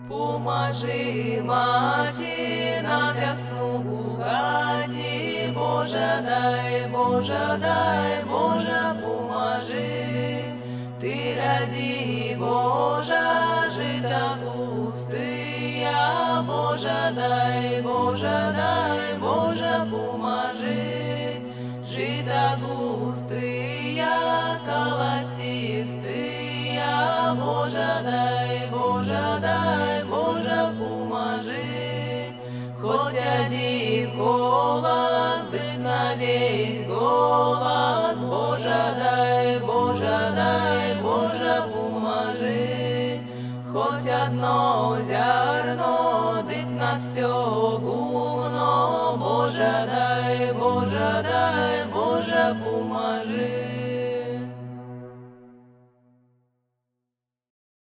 Поможи, мати, нам ясну гукати, Боже, дай, Боже, поможи. Ты ради, Боже, жита густыя, Боже, дай, Боже, поможи. Жита густыя, колосистыя, Боже, дай, Боже, поможи. Хоть один голос, дык на весь голос, Боже, дай, Боже, поможи. Хоть одно зерно, дык на все гумно, Боже, дай, Боже, поможи.